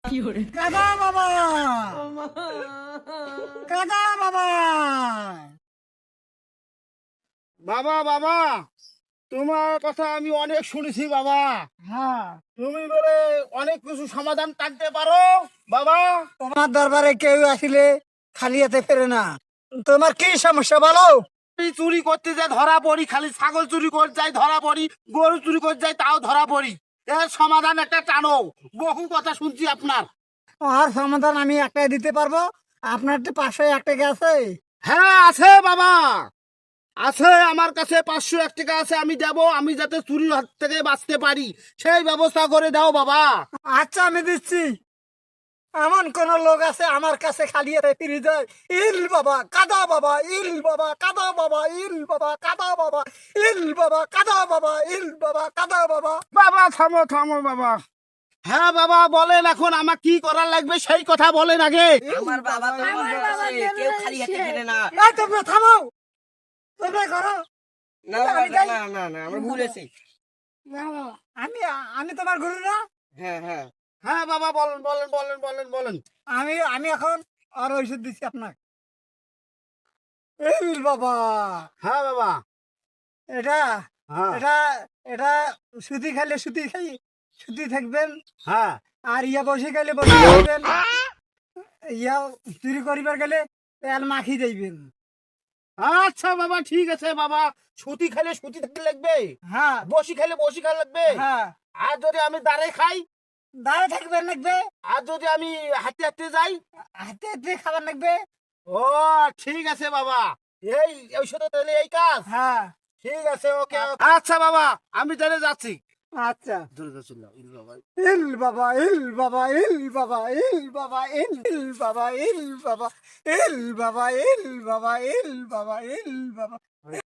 কাদা বাবা, কাদা বাবা, বাবা বাবা, তোমার কথা আমি অনেক শুনেছি বাবা। হ্যাঁ তুমি বলে অনেক কিছু সমাধান টানতে পারো বাবা। তোমার দরবারে কেউ আসলে খালি হাতে ফেরে না। তোমার কি সমস্যা বলো? আমি চুরি করতে যাই ধরা পড়ি, খালি ছাগল চুরি করতে যাই ধরা পড়ি, গরু চুরি করতে যাই তাও ধরা পড়ি। এর সমাধান একটা টানো, বহু কথা শুনছি আপনার। আর সমাধান আমি একটাই দিতে পারবো। আপনার তো 501 টাকা আছে? হ্যাঁ আছে বাবা, আছে আমার কাছে 501 টাকা আছে, আমি দেবো। আমি যাতে চুরির হাত থেকে বাঁচতে পারি সেই ব্যবস্থা করে দাও বাবা। আচ্ছা আমি দিচ্ছি। এমন কোন লোক আছে আমার কাছে খালি হাতে ফিরে যায়? ইল বাবা কাদা বাবা, ইল বাবা কাদা বাবা, ইল বাবা কাদা বাবা, ইল বাবা কাদা বাবা, ইল বাবা কাদা বাবা। বাবা থামো থামো বাবা। হ্যাঁ বাবা বলেন, এখন আমার কি করার লাগবে সেই কথা বলেন আগে। আমার বাবা তো বলছে কেউ খালি হাতে ফেরে না। এই তোমরা থামো, তোমরা করো। না না না না না না, আমরা ভুলেছি। না বাবা, আমি আমি তোমার গুরু না। হ্যাঁ হ্যাঁ হ্যাঁ বাবা বলেন বলেন বলেন বলেন বলেন। আমি আমি এখন আর ঔষধ দিচ্ছি আপনাকে। ইল বাবা, হ্যাঁ বাবা। এটা হ্যাঁ এটা এটা সুতি খাইলে সুতি খাই সুতি থাকবেন। হ্যাঁ আর ইয়া বসে গেলে বসে যাইবেন। ইয়া চুরি করিবার গেলে তেল মাখি যাইবেন। আচ্ছা বাবা ঠিক আছে বাবা। সুতি খেলে সুতি থাকতে লাগবে, হ্যাঁ বসি খেলে বসি খাওয়া লাগবে। হ্যাঁ, আর যদি আমি দাঁড়াই খাই, দাঁড়ে থাকবেন লাগবে, আর যদি আমি হাঁটতে হাঁটতে যাই। হাতে হাতে খাবার লাগবে। ও ঠিক আছে বাবা, এই ঔষধে তাহলে এই কাজ। হ্যাঁ ঠিক আছে ওকে। আচ্ছা বাবা আমি তাহলে যাচ্ছি। আচ্ছা। ধরে যাচ্ছি না, ইল বাবা। ইল বাবা, ইল বাবা, ইল বাবা, ইল বাবা, ইল বাবা, ইল বাবা, ইল বাবা, ইল বাবা, ইল বাবা, ইল বাবা।